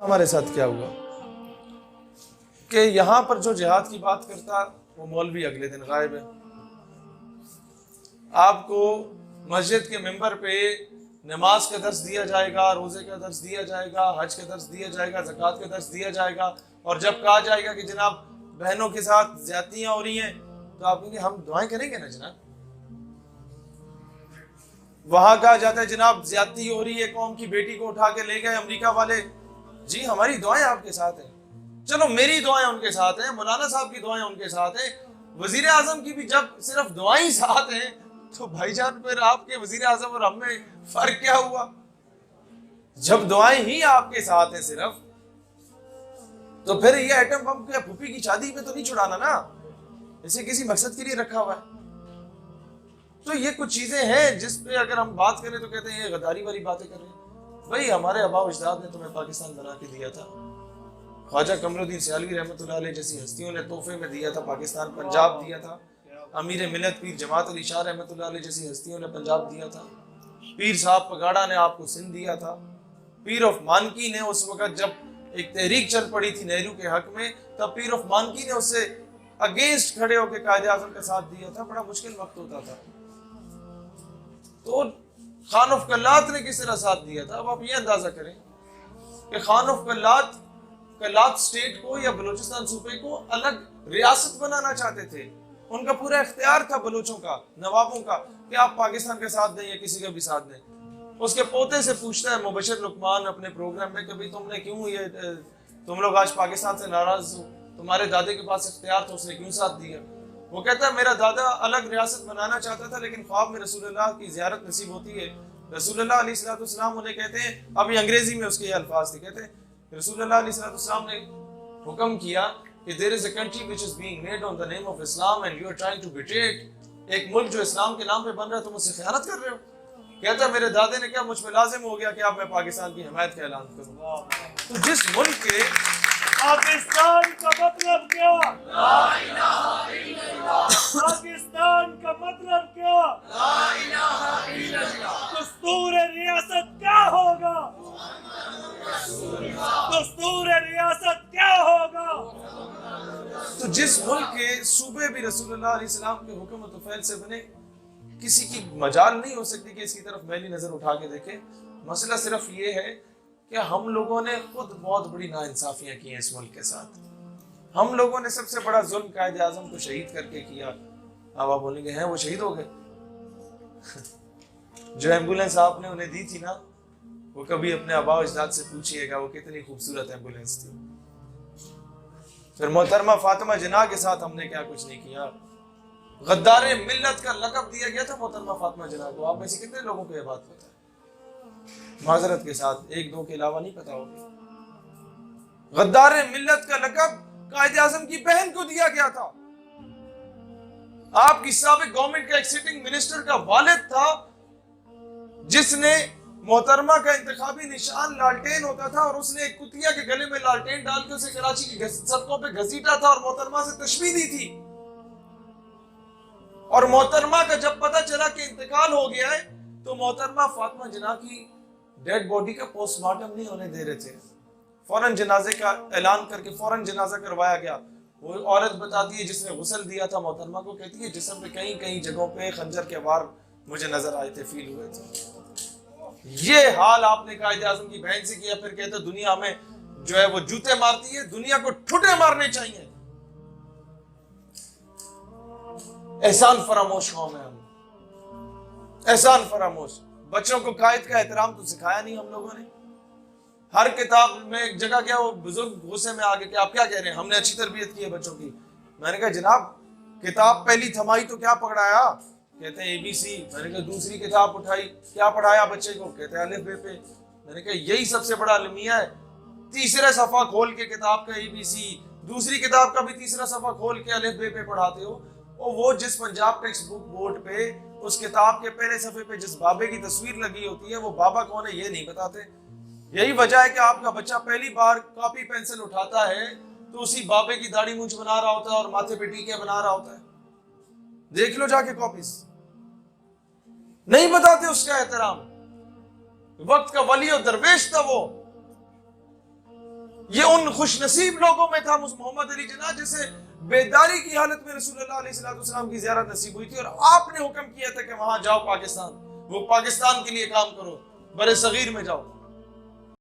ہمارے ساتھ کیا ہوا کہ یہاں پر جو جہاد کی بات کرتا وہ مولوی اگلے دن غائب ہے. آپ کو مسجد کے ممبر پہ نماز کا درس دیا جائے گا, روزے کا درس دیا جائے گا, حج کا درس دیا جائے گا, زکوٰۃ کا درس دیا جائے گا, اور جب کہا جائے گا کہ جناب بہنوں کے ساتھ زیادتیاں ہو رہی ہیں تو آپ کہیں گے ہم دعائیں کریں گے نا جناب. وہاں کہا جاتا ہے جناب زیادتی ہو رہی ہے, قوم کی بیٹی کو اٹھا کے لے گئے امریکہ والے, جی ہماری دعائیں آپ کے ساتھ ہیں. چلو میری دعائیں ان کے ساتھ ہیں, مولانا صاحب کی دعائیں ان کے ساتھ ہیں, وزیر اعظم کی بھی جب صرف دعائیں ساتھ ہیں تو بھائی جان پھر آپ کے وزیر اعظم اور ہم میں فرق کیا ہوا؟ جب دعائیں ہی آپ کے ساتھ ہیں صرف, تو پھر یہ ایٹم بم کیا پھوپھی کی شادی میں تو نہیں چھڑانا نا, اسے کسی مقصد کے لیے رکھا ہوا ہے. تو یہ کچھ چیزیں ہیں جس پہ اگر ہم بات کریں تو کہتے ہیں یہ غداری والی باتیں کر رہے ہیں. بھائی ہمارے آباء و اجداد نے تمہیں پاکستان بنا کے دیا تھا, خواجہ قمر الدین سیالوی رحمۃ اللہ علیہ جیسی ہستیوں نے تحفے میں دیا تھا پاکستان, پنجاب دیا تھا. امیر ملت پیر جماعت علی شاہ رحمۃ اللہ علیہ جیسی ہستیوں نے پنجاب دیا تھا. پیر صاحب پگاڑا نے آپ کو سندھ دیا تھا. پیر آف مانکی نے اس وقت جب ایک تحریک چل پڑی تھی نہرو کے حق میں, تب پیر آف مانکی نے اس سے اگینسٹ کھڑے ہو کے قائد اعظم کا ساتھ دیا تھا. بڑا مشکل وقت ہوتا تھا. تو خان آف کلات نے کس طرح ساتھ دیا تھا. اب آپ یہ اندازہ کریں کہ خان آف کلات اسٹیٹ کو یا بلوچستان صوبے کو الگ ریاست بنانا چاہتے تھے. ان کا پورا اختیار تھا بلوچوں کا, نوابوں کا, کہ آپ پاکستان کا ساتھ دیں یا کسی کا بھی ساتھ دیں. اس کے پوتے سے پوچھتا ہے مبشر لقمان اپنے پروگرام میں, کبھی تم نے کیوں تم لوگ آج پاکستان سے ناراض ہو, تمہارے دادے کے پاس اختیار تھا, اس نے کیوں ساتھ دیا؟ وہ کہتا ہے میرا دادا الگ ریاست بنانا چاہتا تھا, لیکن خواب میں رسول اللہ کی زیارت نصیب ہوتی ہے. رسول اللہ علیہ الصلوۃ والسلام انہیں کہتے ہیں, اب یہ انگریزی میں اس کے یہ الفاظ تھے, کہتے ہیں رسول اللہ علیہ الصلوۃ والسلام نے حکم کیا کہ there is a country which is being made on the name of Islam and you are trying to betray it. ایک ملک جو اسلام کے نام پہ بن رہا ہے تم اس سے خیانت کر رہے ہو. کہتا ہے میرے دادے نے کیا مجھ پہ لازم ہو گیا کہ اب میں پاکستان کی حمایت کا اعلان کروں. تو جس ملک کے پاکستان کا مطلب کیا؟ لا الہ الا اللہ. پاکستان کا مطلب کیا؟ لا الہ الا اللہ. دستور ریاست کیا ہوگا؟ دستور ریاست کیا ہوگا؟ تو جس ملک کے صوبے بھی رسول اللہ علیہ السلام کے حکم و طفیل سے بنے, کسی کی مجال نہیں ہو سکتی کہ اس کی طرف میلی نظر اٹھا کے دیکھے. مسئلہ صرف یہ ہے کہ ہم لوگوں نے خود بہت بڑی ناانصافیاں کی ہیں اس ملک کے ساتھ. ہم لوگوں نے سب سے بڑا ظلم قائد اعظم کو شہید کر کے کیا. اب آپ بولیں گے ہیں وہ شہید ہو گئے. جو ایمبولینس آپ نے انہیں دی تھی نا, وہ کبھی اپنے آباء و اجداد سے پوچھئے گا وہ کتنی خوبصورت ایمبولینس تھی. پھر محترمہ فاطمہ جناح کے ساتھ ہم نے کیا کچھ نہیں کیا. غدار ملت کا لقب دیا گیا تھا محترمہ فاطمہ جناح کو. آپ میں سے کتنے لوگوں کو یہ بات پتا ہے؟ معذرت کے ساتھ ایک دو کے علاوہ نہیں پتا ہوگی. غدار ملت کا لقب قائد اعظم کی بہن کو دیا گیا تھا. آپ کی سابق گورنمنٹ کا ایک سٹنگ منسٹر کا والد تھا جس نے محترمہ کا انتخابی نشان لالٹین ہوتا تھا, اور اس نے ایک کتیا کے گلے میں لالٹین ڈال کے اسے کراچی کی سڑکوں پہ گھسیٹا تھا اور محترمہ سے تشبیہ دی تھی. اور محترمہ کا جب پتہ چلا کہ انتقال ہو گیا ہے تو محترمہ فاطمہ جناح کی ڈیڈ باڈی کا پوسٹ مارٹم نہیں ہونے دے رہے تھے. فوراً جنازے کا اعلان کر کے فوراً جنازہ کروایا گیا. وہ عورت بتاتی ہے جس نے غسل دیا تھا محترمہ کو, کہتی ہے جسم پہ کئی کئی جگہوں پہ خنجر کے وار مجھے نظر آئے تھے, فیل ہوئے تھے. یہ حال آپ نے قائد اعظم کی بہن سے کیا. پھر کہتے دنیا ہمیں جو ہے وہ جوتے مارتی ہے, دنیا کو ٹھٹے مارنے چاہیے. احسان فراموش قوم ہے ہم, احسان فراموش. بچوں کو قائد کا احترام تو سکھایا نہیں ہم لوگوں نے. ہر کتاب میں ایک جگہ کیا وہ بزرگ غصے میں آگے کہ آپ کیا کہہ رہے ہیں, ہم نے اچھی تربیت کی ہے بچوں کی. میں نے کہا جناب کتاب پہلی تھمائی تو کیا پکڑایا؟ کہتے ہیں ABC. میں نے کہا دوسری کتاب اٹھائی, کیا پڑھایا بچے کو؟ کہتے ہیں الف بے پہ. میں نے کہا یہی سب سے بڑا المیہ ہے. تیسرا صفحہ کھول کے کتاب کا ABC, دوسری کتاب کا بھی تیسرا صفحہ کھول کے الف بے پہ پڑھاتے ہو. اور وہ جس پنجاب ٹیکسٹ بک بورڈ پہ اس کتاب کے پہلے صفحے پہ جس بابے کی تصویر لگی ہوتی ہے وہ بابا کون ہے یہ نہیں بتاتے. یہی وجہ ہے کہ آپ کا بچہ پہلی بار کاپی پینسل اٹھاتا ہے تو اسی بابے کی داڑھی مونچھ بنا رہا ہوتا ہے اور ماتھے پہ ٹیکے بنا رہا ہوتا ہے. دیکھ لو جا کے کاپیز. نہیں بتاتے اس کا احترام. وقت کا ولی و درویش تھا وہ. یہ ان خوش نصیب لوگوں میں تھا محمد علی جناح جسے بیداری کی حالت میں رسول اللہ علیہ السلام کی زیارت نصیب ہوئی تھی، اور آپ نے حکم کیا تھا کہ وہاں جاؤ پاکستان، وہ پاکستان کے لیے کام کرو، برصغیر میں جاؤ۔